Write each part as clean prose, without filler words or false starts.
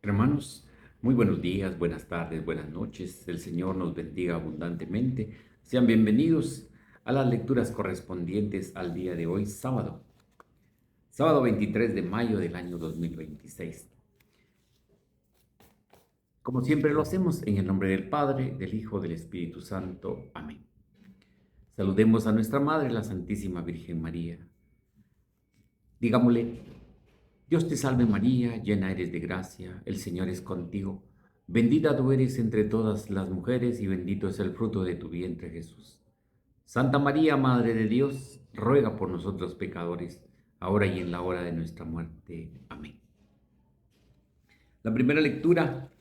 Hermanos, muy buenos días, buenas tardes, buenas noches. El Señor nos bendiga abundantemente. Sean bienvenidos a las lecturas correspondientes al día de hoy, sábado 23 de mayo del año 2026. Como siempre lo hacemos, en el nombre del Padre, del Hijo, del Espíritu Santo. Amén. Saludemos a nuestra Madre, la Santísima Virgen María. Digámosle: Dios te salve María, llena eres de gracia, el Señor es contigo. Bendita tú eres entre todas las mujeres y bendito es el fruto de tu vientre Jesús. Santa María, Madre de Dios, ruega por nosotros pecadores, ahora y en la hora de nuestra muerte. Amén. La primera lectura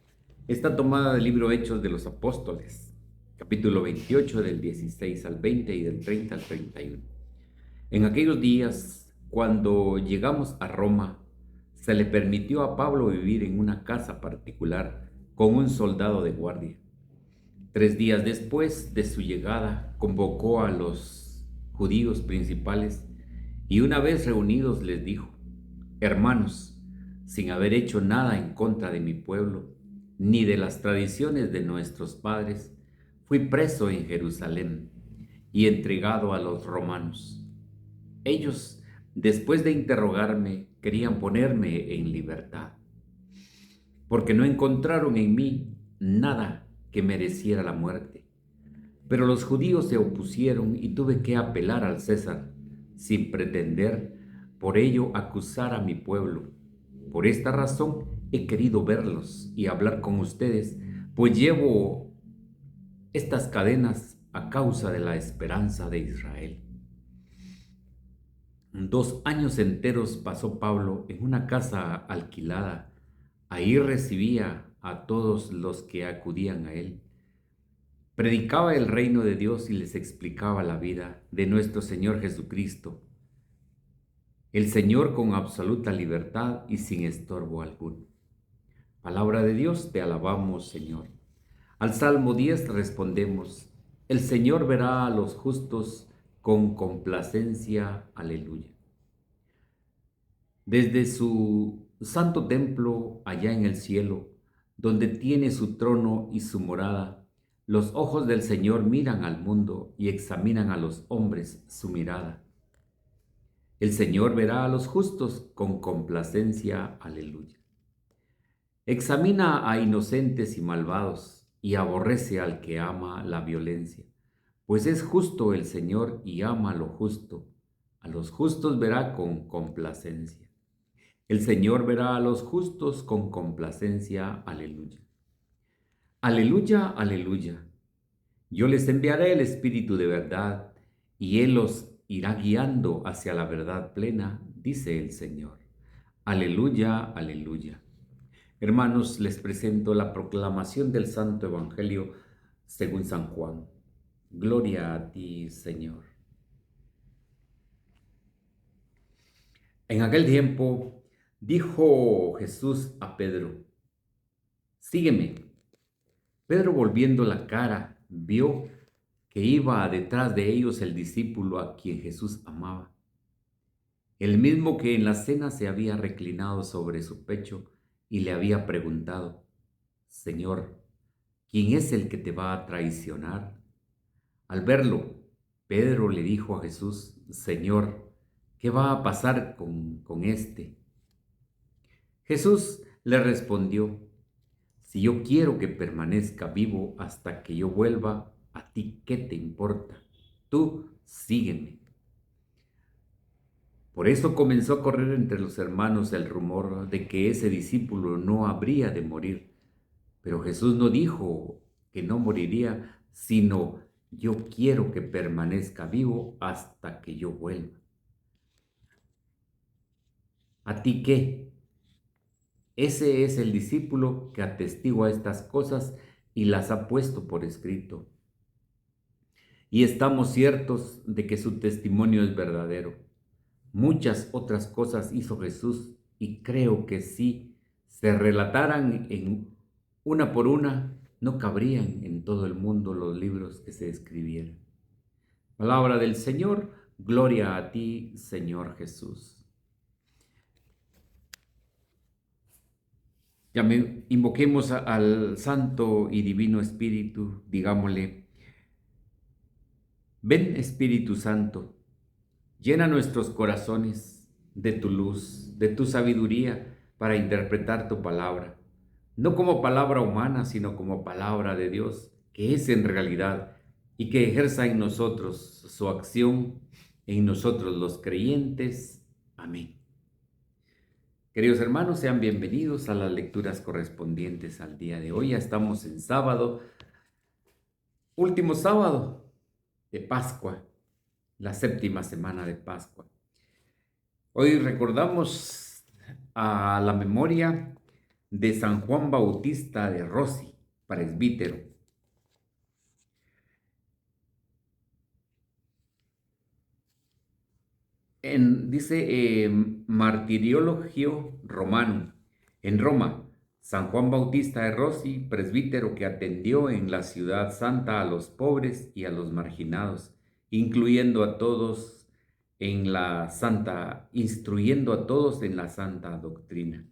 está tomada del libro Hechos de los Apóstoles, capítulo 28 del 16 al 20 y del 30 al 31. En aquellos días, cuando llegamos a Roma, se le permitió a Pablo vivir en una casa particular con un soldado de guardia. 3 días después de su llegada, convocó a los judíos principales y una vez reunidos les dijo: Hermanos, sin haber hecho nada en contra de mi pueblo, ni de las tradiciones de nuestros padres, fui preso en Jerusalén y entregado a los romanos. Ellos, después de interrogarme, querían ponerme en libertad, porque no encontraron en mí nada que mereciera la muerte. Pero los judíos se opusieron y tuve que apelar al César, sin pretender por ello acusar a mi pueblo. Por esta razón he querido verlos y hablar con ustedes, pues llevo estas cadenas a causa de la esperanza de Israel. 2 años enteros pasó Pablo en una casa alquilada. Ahí recibía a todos los que acudían a él. Predicaba el reino de Dios y les explicaba la vida de nuestro Señor Jesucristo, el Señor con absoluta libertad y sin estorbo alguno. Palabra de Dios, te alabamos, Señor. Al Salmo 10 respondemos: el Señor verá a los justos con complacencia. Aleluya. Desde su santo templo allá en el cielo, donde tiene su trono y su morada, los ojos del Señor miran al mundo y examinan a los hombres su mirada. El Señor verá a los justos con complacencia. Aleluya. Examina a inocentes y malvados y aborrece al que ama la violencia, pues es justo el Señor y ama lo justo. A los justos verá con complacencia. El Señor verá a los justos con complacencia. Aleluya. Aleluya, aleluya. Yo les enviaré el Espíritu de verdad, y Él los irá guiando hacia la verdad plena, dice el Señor. Aleluya, aleluya. Hermanos, les presento la proclamación del Santo Evangelio según San Juan. Gloria a ti, Señor. En aquel tiempo dijo Jesús a Pedro: Sígueme. Pedro, volviendo la cara, vio que iba detrás de ellos el discípulo a quien Jesús amaba, el mismo que en la cena se había reclinado sobre su pecho y le había preguntado: Señor, ¿quién es el que te va a traicionar? Al verlo, Pedro le dijo a Jesús: Señor, ¿qué va a pasar con este? Jesús le respondió: Si yo quiero que permanezca vivo hasta que yo vuelva, ¿a ti qué te importa? Tú sígueme. Por eso comenzó a correr entre los hermanos el rumor de que ese discípulo no habría de morir. Pero Jesús no dijo que no moriría, sino: yo quiero que permanezca vivo hasta que yo vuelva. ¿A ti qué? Ese es el discípulo que atestigua estas cosas y las ha puesto por escrito. Y estamos ciertos de que su testimonio es verdadero. Muchas otras cosas hizo Jesús y creo que si se relataran en una por una, no cabrían en todo el mundo los libros que se escribieran. Palabra del Señor, gloria a ti, Señor Jesús. Invoquemos al Santo y Divino Espíritu, digámosle: ven Espíritu Santo, llena nuestros corazones de tu luz, de tu sabiduría para interpretar tu palabra, no como palabra humana, sino como palabra de Dios, que es en realidad, y que ejerza en nosotros su acción, en nosotros los creyentes. Amén. Queridos hermanos, sean bienvenidos a las lecturas correspondientes al día de hoy. Ya estamos en sábado, último sábado de Pascua, la séptima semana de Pascua. Hoy recordamos a la memoria de San Juan Bautista de Rossi, presbítero. Dice Martiriologio Romano, en Roma, San Juan Bautista de Rossi, presbítero que atendió en la ciudad santa a los pobres y a los marginados, incluyendo a todos en la santa, instruyendo a todos en la santa doctrina.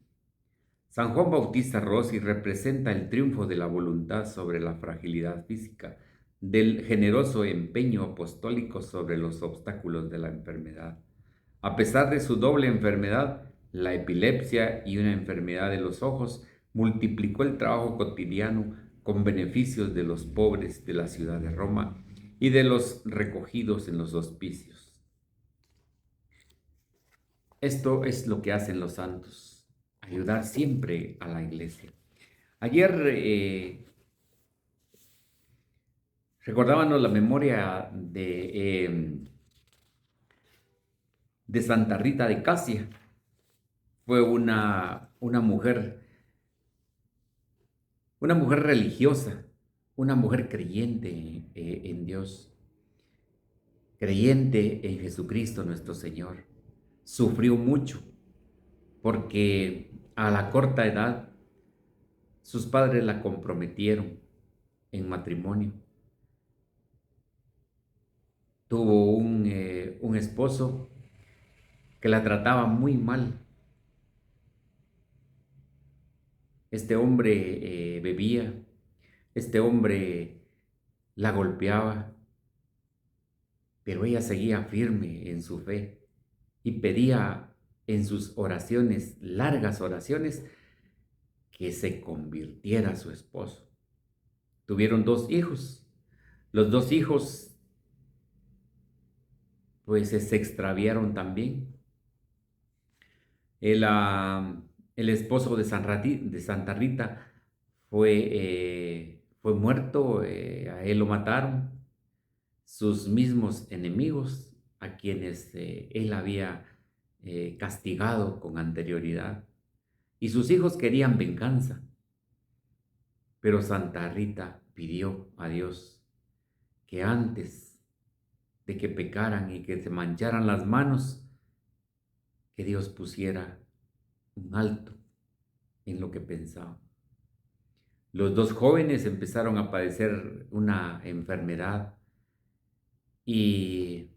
San Juan Bautista Rossi representa el triunfo de la voluntad sobre la fragilidad física, del generoso empeño apostólico sobre los obstáculos de la enfermedad. A pesar de su doble enfermedad, la epilepsia y una enfermedad de los ojos, multiplicó el trabajo cotidiano con beneficios de los pobres de la ciudad de Roma y de los recogidos en los hospicios. Esto es lo que hacen los santos, ayudar siempre a la iglesia. Ayer recordábamos la memoria de Santa Rita de Casia. Fue una mujer religiosa, una mujer creyente en Dios, creyente en Jesucristo nuestro Señor. Sufrió mucho porque a la corta edad sus padres la comprometieron en matrimonio. Tuvo un esposo que la trataba muy mal. Este hombre bebía, este hombre la golpeaba, pero ella seguía firme en su fe y pedía en sus oraciones, largas oraciones, que se convirtiera su esposo. Tuvieron 2 hijos. Los 2 hijos pues se extraviaron también. El esposo de Santa Rita fue muerto, a él lo mataron sus mismos enemigos, a quienes él había castigado con anterioridad. Y sus hijos querían venganza, pero Santa Rita pidió a Dios que antes de que pecaran y que se mancharan las manos, que Dios pusiera un alto en lo que pensaba. Los 2 jóvenes empezaron a padecer una enfermedad y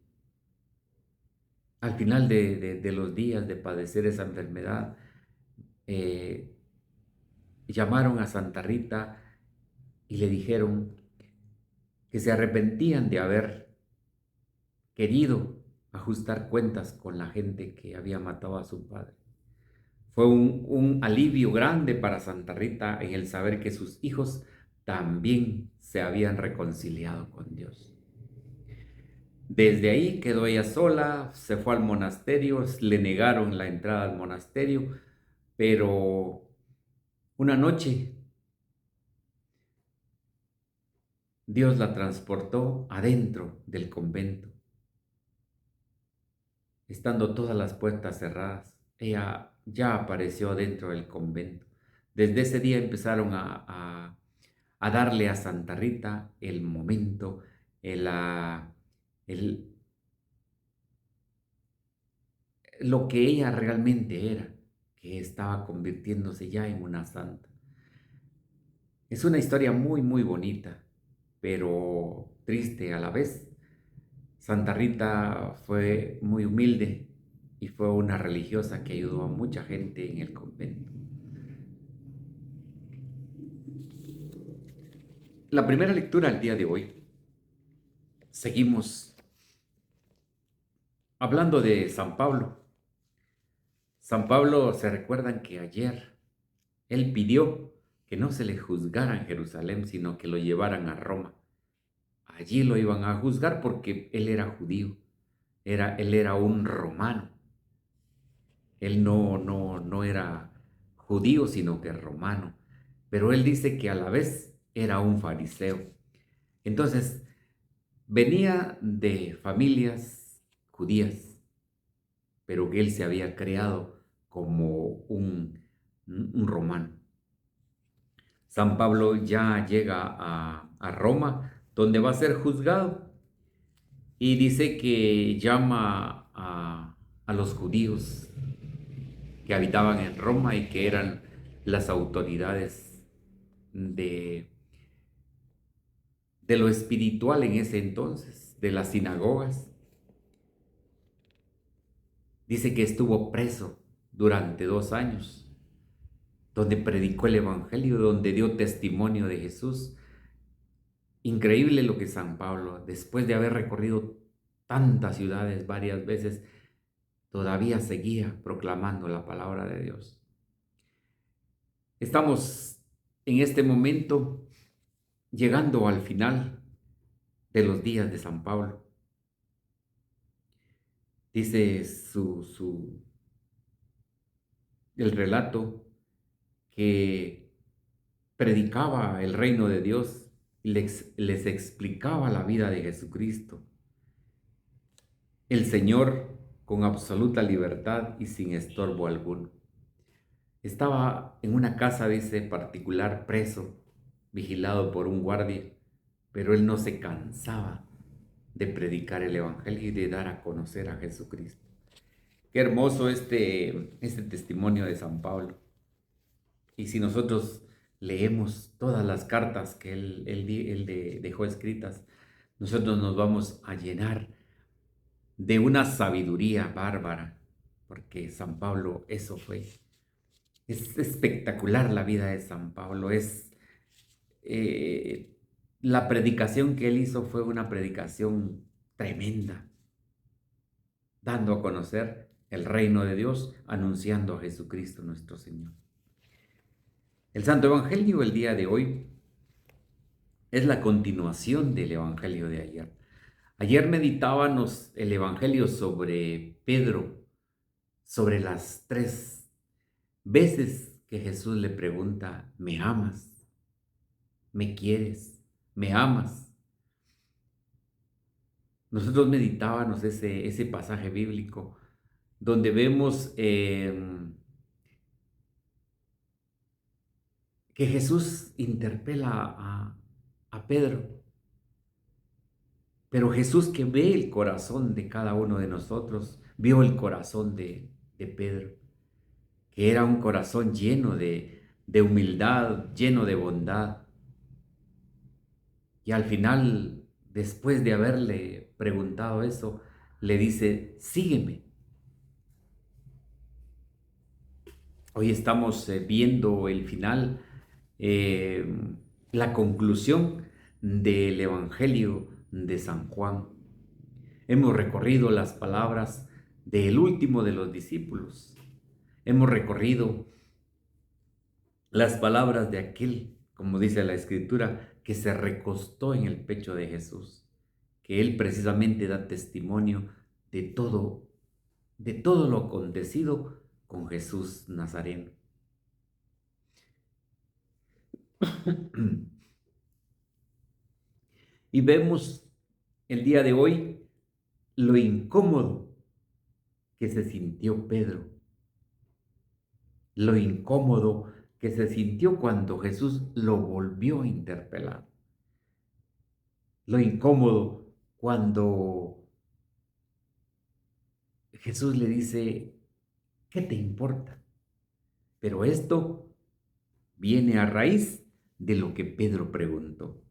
al final de los días de padecer esa enfermedad, eh, llamaron a Santa Rita y le dijeron que se arrepentían de haber querido ajustar cuentas con la gente que había matado a su padre. Fue un alivio grande para Santa Rita en el saber que sus hijos también se habían reconciliado con Dios. Desde ahí quedó ella sola, se fue al monasterio, le negaron la entrada al monasterio, pero una noche Dios la transportó adentro del convento. Estando todas las puertas cerradas, ella ya apareció dentro del convento. Desde ese día empezaron a darle a Santa Rita el momento, el, el- lo que ella realmente era, que estaba convirtiéndose ya en una santa. Es una historia muy, muy bonita, pero triste a la vez. Santa Rita fue muy humilde y fue una religiosa que ayudó a mucha gente en el convento. La primera lectura al día de hoy, seguimos hablando de San Pablo. San Pablo, se recuerdan que ayer él pidió que no se le juzgara en Jerusalén, sino que lo llevaran a Roma. Allí lo iban a juzgar porque él era judío, él era un romano. Él no era judío, sino que romano. Pero él dice que a la vez era un fariseo. Entonces, venía de familias judías, pero que él se había creado como un romano. San Pablo ya llega a Roma, donde va a ser juzgado, y dice que llama a los judíos que habitaban en Roma y que eran las autoridades de, de lo espiritual en ese entonces, de las sinagogas. Dice que estuvo preso durante 2 años, donde predicó el Evangelio, donde dio testimonio de Jesús. Increíble lo que San Pablo, después de haber recorrido tantas ciudades varias veces, todavía seguía proclamando la palabra de Dios. Estamos en este momento llegando al final de los días de San Pablo. Dice el relato que predicaba el reino de Dios y les explicaba la vida de Jesucristo. El Señor con absoluta libertad y sin estorbo alguno. Estaba en una casa, dice, particular, preso, vigilado por un guardia, pero él no se cansaba de predicar el Evangelio y de dar a conocer a Jesucristo. Qué hermoso este testimonio de San Pablo. Y si nosotros leemos todas las cartas que él dejó escritas, nosotros nos vamos a llenar de una sabiduría bárbara, porque San Pablo eso fue. Es espectacular la vida de San Pablo. Eh, la predicación que él hizo fue una predicación tremenda, dando a conocer el reino de Dios, anunciando a Jesucristo nuestro Señor. El Santo Evangelio el día de hoy es la continuación del Evangelio de ayer. Ayer meditábamos el Evangelio sobre Pedro, sobre las 3 veces que Jesús le pregunta: ¿me amas? ¿Me quieres? ¿Me amas? Nosotros meditábamos ese pasaje bíblico donde vemos que Jesús interpela a Pedro, pero Jesús, que ve el corazón de cada uno de nosotros, vio el corazón de Pedro, que era un corazón lleno de humildad, lleno de bondad. Y al final, después de haberle preguntado eso, le dice: sígueme. Hoy estamos viendo el final, eh, la conclusión del Evangelio de San Juan. Hemos recorrido las palabras del último de los discípulos. Hemos recorrido las palabras de aquel, como dice la Escritura, que se recostó en el pecho de Jesús, que él precisamente da testimonio de todo lo acontecido con Jesús Nazareno. Y vemos el día de hoy lo incómodo que se sintió Pedro, lo incómodo que se sintió cuando Jesús lo volvió a interpelar, lo incómodo cuando Jesús le dice: ¿qué te importa? Pero esto viene a raíz de lo que Pedro preguntó.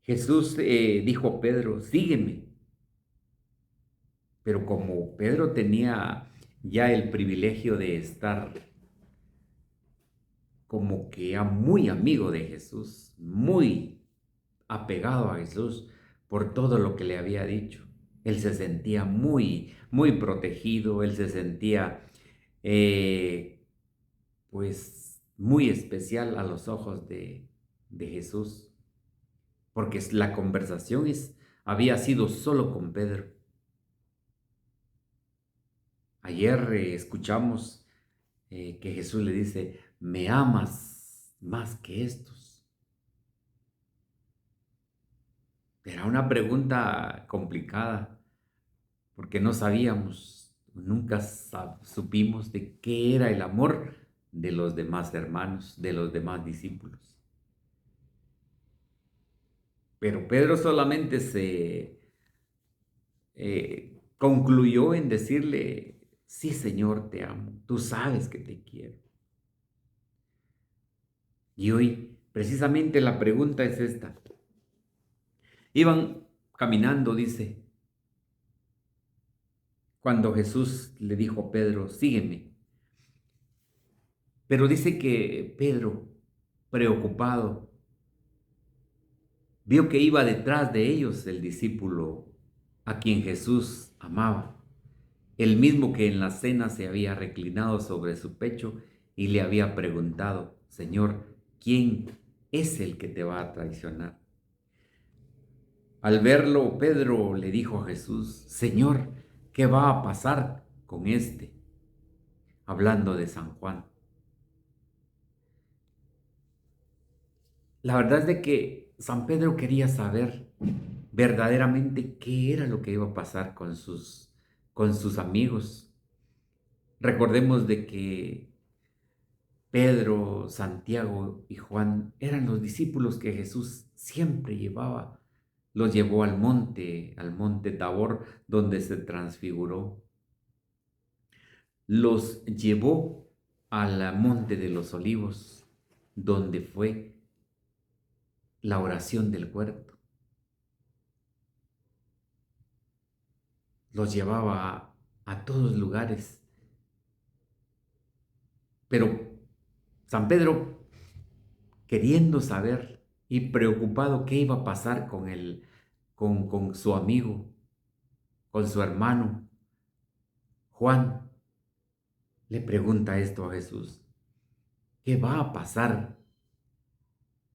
Jesús dijo a Pedro: sígueme. Pero como Pedro tenía ya el privilegio de estar como que era muy amigo de Jesús, muy apegado a Jesús por todo lo que le había dicho. Él se sentía muy, muy protegido, él se sentía eh, pues muy especial a los ojos de Jesús, porque la conversación había sido solo con Pedro. Ayer escuchamos que Jesús le dice, ¿me amas más que estos? Era una pregunta complicada, porque no sabíamos, nunca supimos de qué era el amor de los demás hermanos, de los demás discípulos. Pero Pedro solamente se concluyó en decirle, sí, Señor, te amo, tú sabes que te quiero. Y hoy, precisamente la pregunta es esta. Iban caminando, dice, cuando Jesús le dijo a Pedro, sígueme. Pero dice que Pedro, preocupado, vio que iba detrás de ellos el discípulo a quien Jesús amaba, el mismo que en la cena se había reclinado sobre su pecho y le había preguntado, Señor, ¿quién es el que te va a traicionar? Al verlo, Pedro le dijo a Jesús, Señor, ¿qué va a pasar con este? Hablando de San Juan. La verdad es de que San Pedro quería saber verdaderamente qué era lo que iba a pasar con sus amigos. Recordemos de que Pedro, Santiago y Juan eran los discípulos que Jesús siempre llevaba. Los llevó al monte Tabor, donde se transfiguró. Los llevó al monte de los olivos, donde fue la oración del huerto. Los llevaba a todos lugares. Pero San Pedro, queriendo saber y preocupado qué iba a pasar con su amigo, con su hermano, Juan, le pregunta esto a Jesús. ¿Qué va a pasar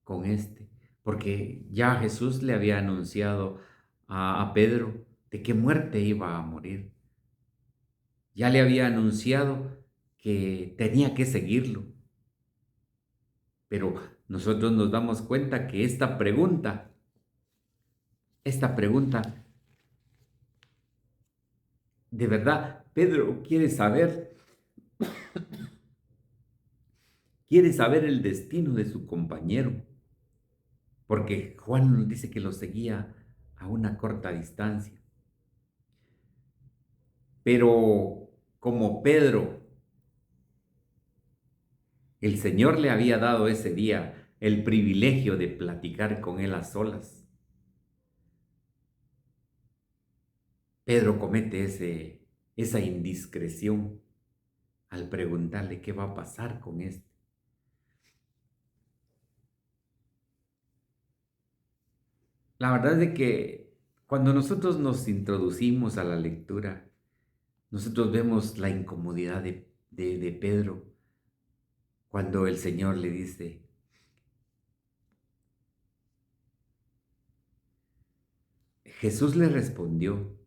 con este? Porque ya Jesús le había anunciado a Pedro de qué muerte iba a morir. Ya le había anunciado que tenía que seguirlo. Pero nosotros nos damos cuenta que esta pregunta, de verdad, Pedro quiere saber el destino de su compañero, porque Juan nos dice que lo seguía a una corta distancia. Pero como Pedro, el Señor le había dado ese día el privilegio de platicar con él a solas, Pedro comete esa indiscreción al preguntarle qué va a pasar con este. La verdad es de que cuando nosotros nos introducimos a la lectura, nosotros vemos la incomodidad de Pedro cuando el Señor le dice, Jesús le respondió,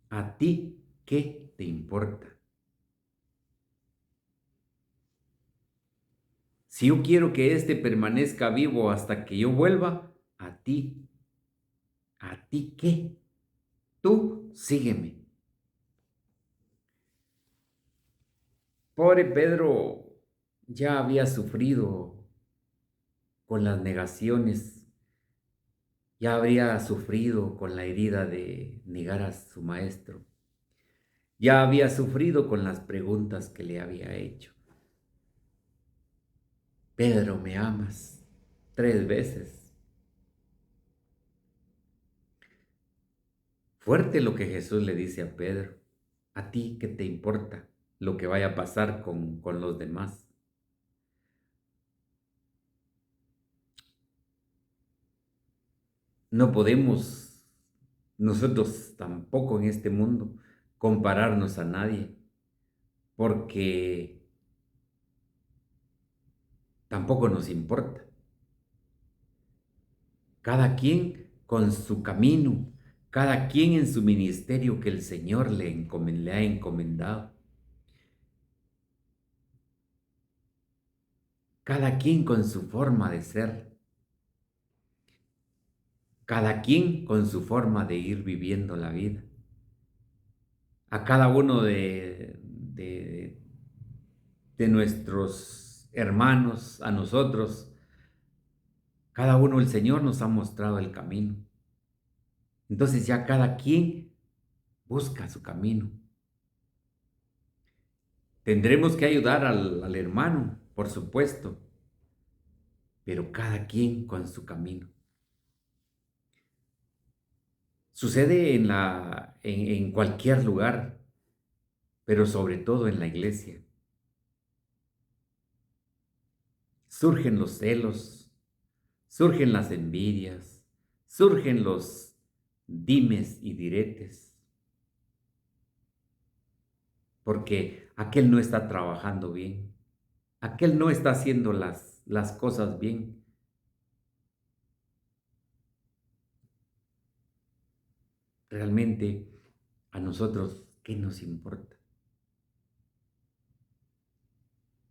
¿a ti qué te importa? Si yo quiero que éste permanezca vivo hasta que yo vuelva, ¿a ti qué? Tú sígueme. Pobre Pedro ya había sufrido con las negaciones, ya habría sufrido con la herida de negar a su maestro, ya había sufrido con las preguntas que le había hecho. Pedro, ¿me amas? 3 veces. Fuerte lo que Jesús le dice a Pedro. ¿A ti qué te importa lo que vaya a pasar con los demás? No podemos nosotros tampoco en este mundo compararnos a nadie, porque tampoco nos importa. Cada quien con su camino, cada quien en su ministerio que el Señor le ha encomendado, cada quien con su forma de ser, cada quien con su forma de ir viviendo la vida. A cada uno de nuestros hermanos, a nosotros, cada uno el Señor nos ha mostrado el camino. Entonces ya cada quien busca su camino. Tendremos que ayudar al hermano, por supuesto, pero cada quien con su camino. Sucede en cualquier lugar, pero sobre todo en la iglesia. Surgen los celos, surgen las envidias, surgen los dimes y diretes, porque aquel no está trabajando bien, aquel no está haciendo las cosas bien. Realmente, a nosotros, ¿qué nos importa?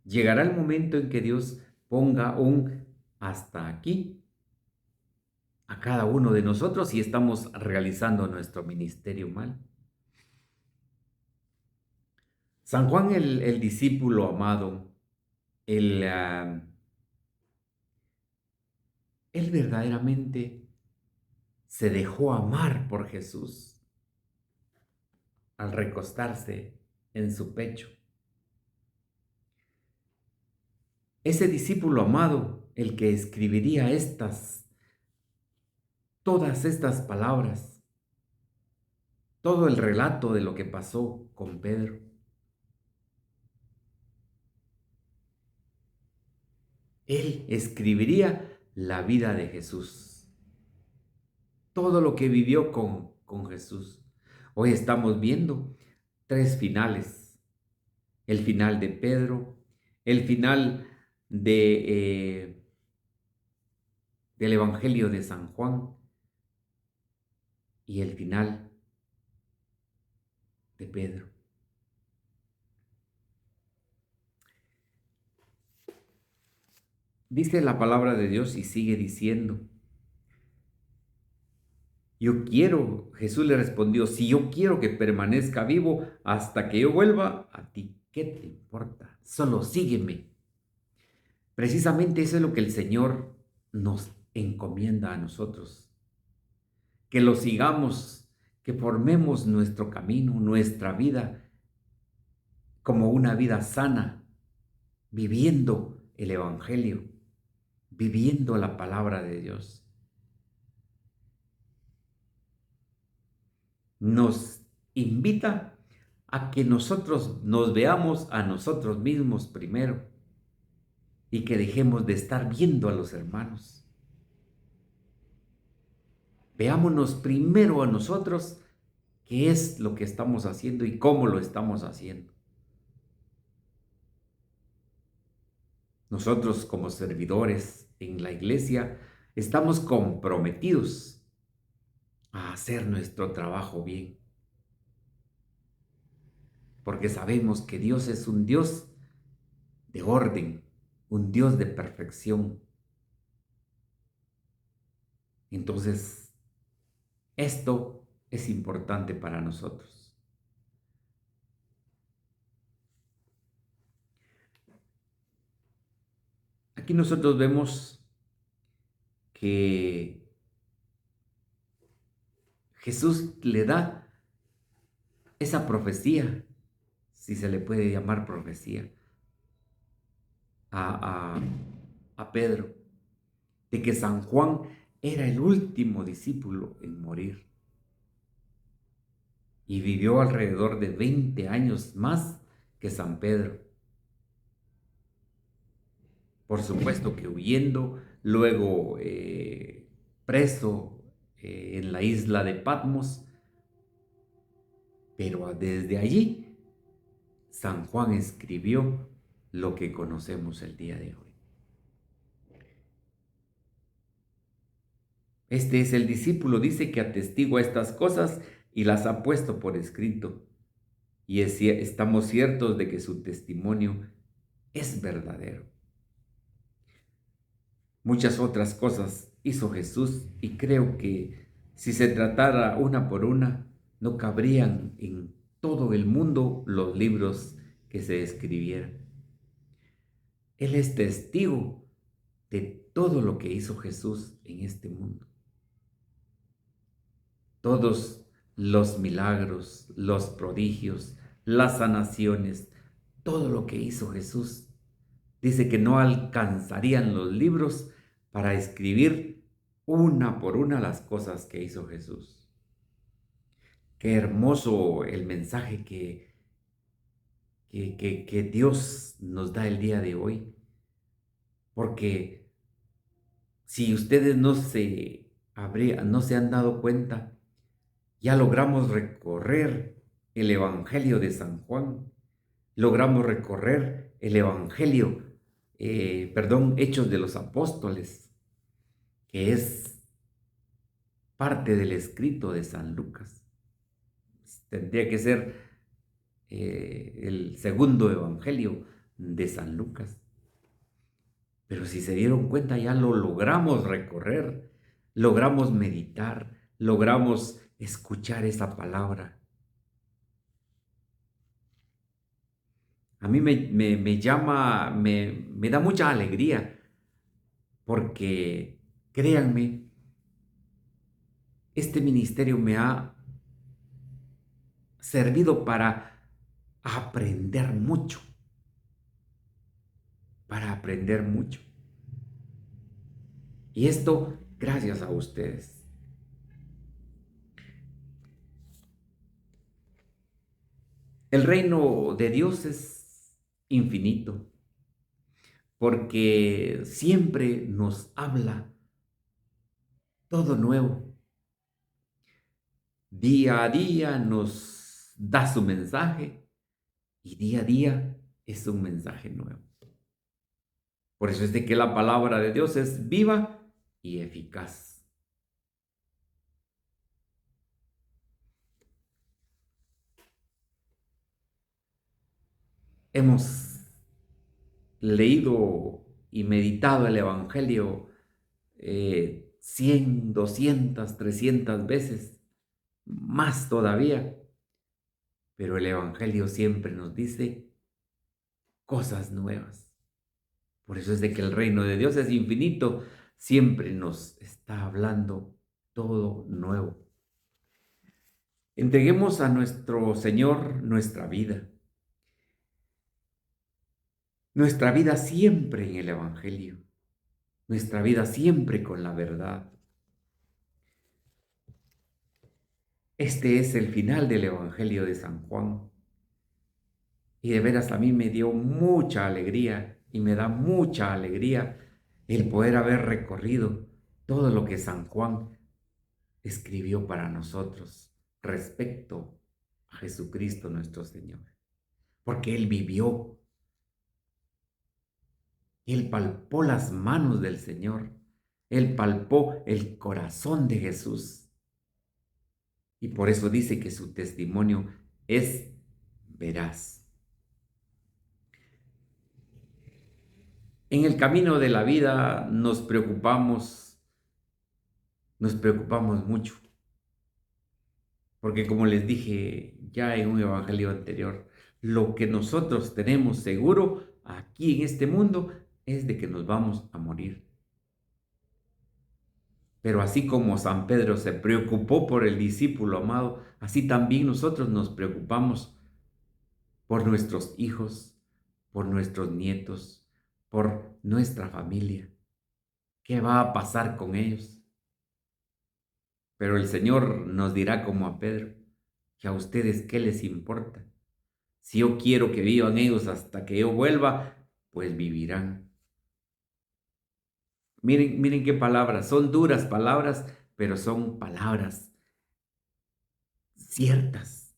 Llegará el momento en que Dios ponga un hasta aquí a cada uno de nosotros si estamos realizando nuestro ministerio mal. San Juan, el discípulo amado, él, él verdaderamente se dejó amar por Jesús al recostarse en su pecho. Ese discípulo amado, el que escribiría todas estas palabras, todo el relato de lo que pasó con Pedro. Él escribiría la vida de Jesús, todo lo que vivió con Jesús. Hoy estamos viendo tres finales: el final de Pedro, el final del Evangelio de San Juan y el final de Pedro. Dice la palabra de Dios y sigue diciendo: Jesús le respondió, si yo quiero que permanezca vivo hasta que yo vuelva, ¿a ti qué te importa? Solo sígueme. Precisamente eso es lo que el Señor nos encomienda a nosotros, que lo sigamos, que formemos nuestro camino, nuestra vida, como una vida sana, viviendo el Evangelio, viviendo la palabra de Dios. Nos invita a que nosotros nos veamos a nosotros mismos primero y que dejemos de estar viendo a los hermanos. Veámonos primero a nosotros qué es lo que estamos haciendo y cómo lo estamos haciendo. Nosotros como servidores en la iglesia estamos comprometidos a hacer nuestro trabajo bien, porque sabemos que Dios es un Dios de orden, un Dios de perfección. Entonces, esto es importante para nosotros. Aquí nosotros vemos que Jesús le da esa profecía, si se le puede llamar profecía, a, a, a Pedro, de que San Juan era el último discípulo en morir y vivió alrededor de 20 años más que San Pedro. Por supuesto que huyendo, luego preso, en la isla de Patmos, pero desde allí San Juan escribió lo que conocemos el día de hoy. Este es el discípulo, dice que atestigua estas cosas y las ha puesto por escrito. Y estamos ciertos de que su testimonio es verdadero. Muchas otras cosas hizo Jesús y creo que si se tratara una por una, no cabrían en todo el mundo los libros que se escribieran. Él es testigo de todo lo que hizo Jesús en este mundo. Todos los milagros, los prodigios, las sanaciones, todo lo que hizo Jesús. Dice que no alcanzarían los libros para escribir una por una las cosas que hizo Jesús. Qué hermoso el mensaje que Dios nos da el día de hoy. Porque si ustedes no se han dado cuenta, ya logramos recorrer el Evangelio de San Juan, logramos recorrer el Evangelio, Hechos de los Apóstoles, que es parte del escrito de San Lucas. Tendría que ser el segundo Evangelio de San Lucas. Pero si se dieron cuenta, ya lo logramos recorrer, logramos meditar, logramos escuchar esa palabra. A mí me da mucha alegría, porque créanme, este ministerio me ha servido aprender mucho, para aprender mucho. Y esto gracias a ustedes. El reino de Dios es infinito, porque siempre nos habla todo nuevo. Día a día nos da su mensaje y día a día es un mensaje nuevo. Por eso es de que la palabra de Dios es viva y eficaz. Hemos leído y meditado el Evangelio 100, 200, 300 veces, más todavía. Pero el Evangelio siempre nos dice cosas nuevas. Por eso es de que el reino de Dios es infinito, siempre nos está hablando todo nuevo. Entreguemos a nuestro Señor nuestra vida siempre en el Evangelio, nuestra vida siempre con la verdad. Este es el final del Evangelio de San Juan. Y de veras a mí me dio mucha alegría y me da mucha alegría el poder haber recorrido todo lo que San Juan escribió para nosotros respecto a Jesucristo nuestro Señor. Porque Él vivió, Él palpó las manos del Señor, Él palpó el corazón de Jesús. Y por eso dice que su testimonio es veraz. En el camino de la vida nos preocupamos mucho. Porque como les dije ya en un evangelio anterior, lo que nosotros tenemos seguro aquí en este mundo es de que nos vamos a morir. Pero así como San Pedro se preocupó por el discípulo amado, así también nosotros nos preocupamos por nuestros hijos, por nuestros nietos, por nuestra familia. ¿Qué va a pasar con ellos? Pero el Señor nos dirá como a Pedro, que a ustedes qué les importa. Si yo quiero que vivan ellos hasta que yo vuelva, pues vivirán. Miren qué palabras, son duras palabras, pero son palabras ciertas.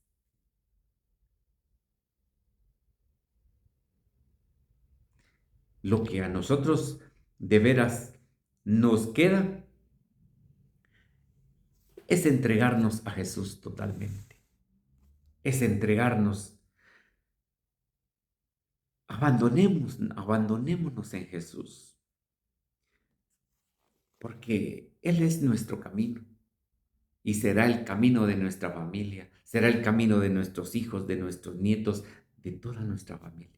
Lo que a nosotros de veras nos queda es entregarnos a Jesús totalmente, es entregarnos, abandonémonos en Jesús, porque Él es nuestro camino y será el camino de nuestra familia, será el camino de nuestros hijos, de nuestros nietos, de toda nuestra familia.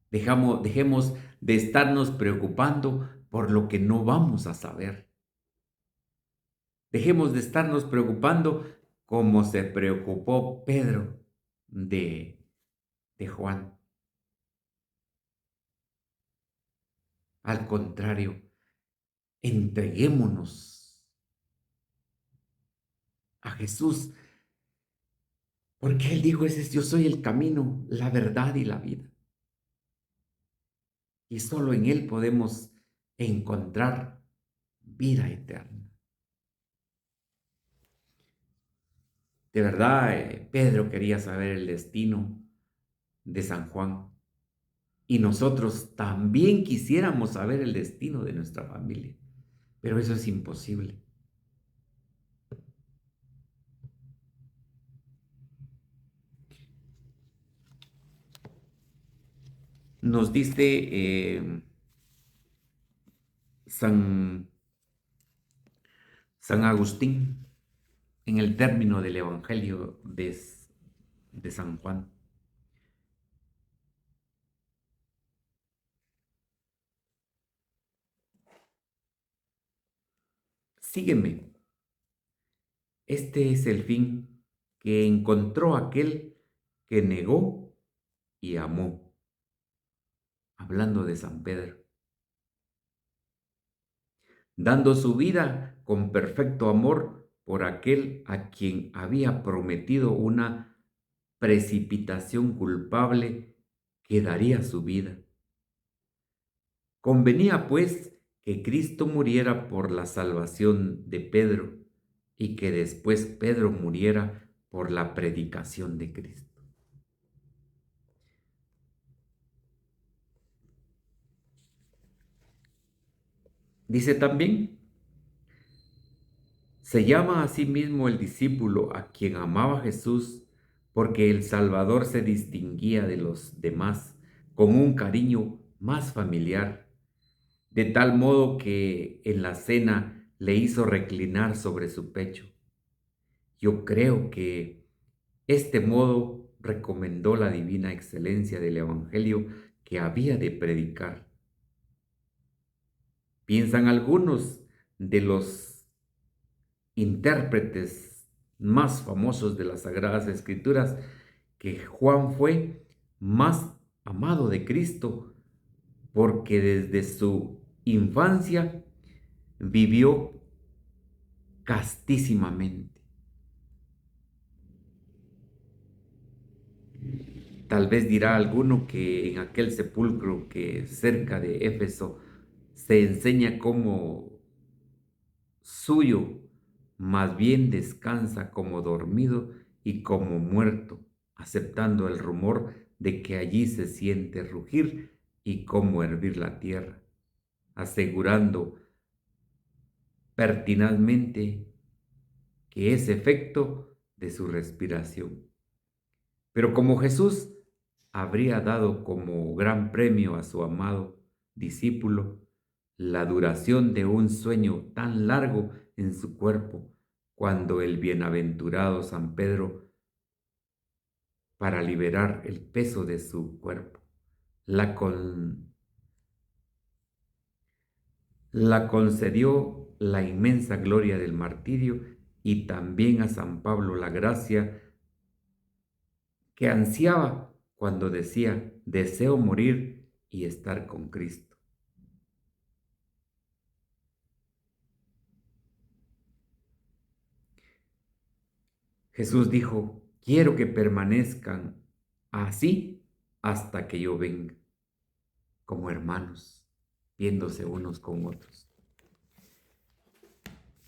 Dejemos de estarnos preocupando por lo que no vamos a saber. Dejemos de estarnos preocupando como se preocupó Pedro de Juan. Al contrario, entreguémonos a Jesús, porque Él dijo, yo soy el camino, la verdad y la vida. Y solo en Él podemos encontrar vida eterna. De verdad, Pedro quería saber el destino de San Juan. Y nosotros también quisiéramos saber el destino de nuestra familia, pero eso es imposible. Nos dice San, San Agustín en el término del Evangelio de San Juan. Sígueme. Este es el fin que encontró aquel que negó y amó. Hablando de San Pedro. Dando su vida con perfecto amor por aquel a quien había prometido una precipitación culpable que daría su vida. Convenía, pues, que Cristo muriera por la salvación de Pedro y que después Pedro muriera por la predicación de Cristo. Dice también, se llama a sí mismo el discípulo a quien amaba Jesús porque el Salvador se distinguía de los demás con un cariño más familiar, de tal modo que en la cena le hizo reclinar sobre su pecho. Yo creo que este modo recomendó la divina excelencia del Evangelio que había de predicar. Piensan algunos de los intérpretes más famosos de las Sagradas Escrituras que Juan fue más amado de Cristo porque desde su infancia vivió castísimamente. Tal vez dirá alguno que en aquel sepulcro que cerca de Éfeso se enseña cómo suyo más bien descansa como dormido y como muerto, aceptando el rumor de que allí se siente rugir y cómo hervir la tierra, asegurando pertinazmente que es efecto de su respiración. Pero como Jesús habría dado como gran premio a su amado discípulo la duración de un sueño tan largo en su cuerpo, cuando el bienaventurado San Pedro, para liberar el peso de su cuerpo, la, con, la concedió la inmensa gloria del martirio y también a San Pablo la gracia que ansiaba cuando decía, deseo morir y estar con Cristo. Jesús dijo, quiero que permanezcan así hasta que yo venga, como hermanos, viéndose unos con otros.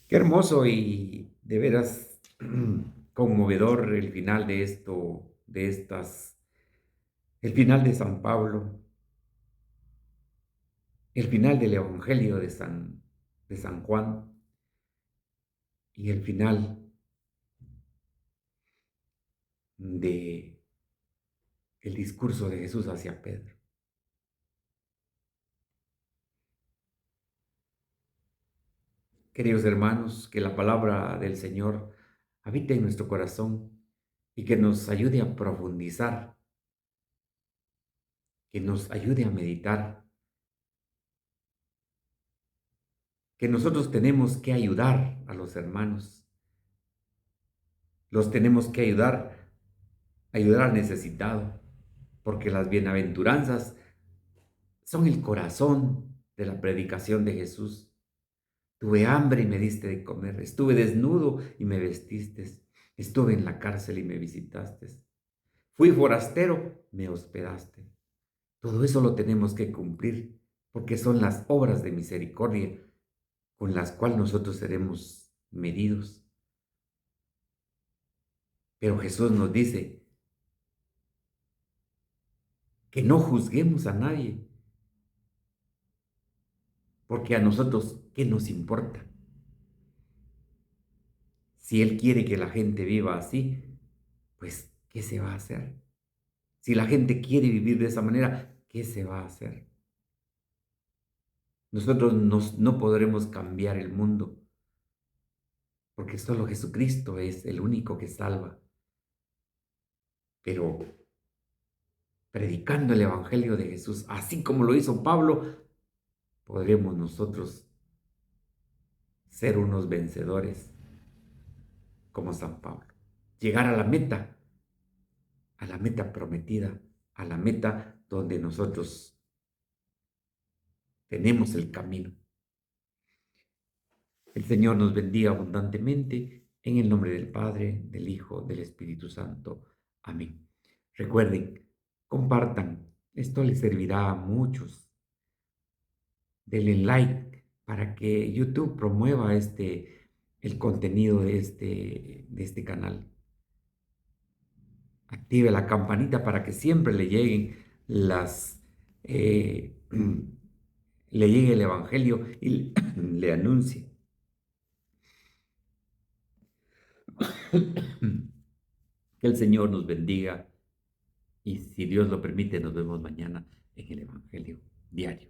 Qué hermoso y de veras conmovedor el final el final de San Pablo, el final del Evangelio de San Juan y el final de el discurso de Jesús hacia Pedro. Queridos hermanos, que la palabra del Señor habite en nuestro corazón y que nos ayude a profundizar, que nos ayude a meditar, que nosotros tenemos que ayudar a los hermanos, los tenemos que ayudar al necesitado, porque las bienaventuranzas son el corazón de la predicación de Jesús. Tuve hambre y me diste de comer, estuve desnudo y me vestiste, estuve en la cárcel y me visitaste, fui forastero, me hospedaste. Todo eso lo tenemos que cumplir, porque son las obras de misericordia con las cuales nosotros seremos medidos. Pero Jesús nos dice que no juzguemos a nadie, porque a nosotros, ¿qué nos importa? Si Él quiere que la gente viva así, pues, ¿qué se va a hacer? Si la gente quiere vivir de esa manera, ¿qué se va a hacer? Nosotros no podremos cambiar el mundo, porque solo Jesucristo es el único que salva. Pero predicando el Evangelio de Jesús, así como lo hizo Pablo, podremos nosotros ser unos vencedores como San Pablo. Llegar a la meta prometida, a la meta donde nosotros tenemos el camino. El Señor nos bendiga abundantemente en el nombre del Padre, del Hijo, del Espíritu Santo. Amén. Recuerden, compartan. Esto les servirá a muchos. Denle like para que YouTube promueva el contenido de este canal. Active la campanita para que siempre le lleguen le llegue el Evangelio y le anuncie. Que el Señor nos bendiga y si Dios lo permite nos vemos mañana en el Evangelio diario.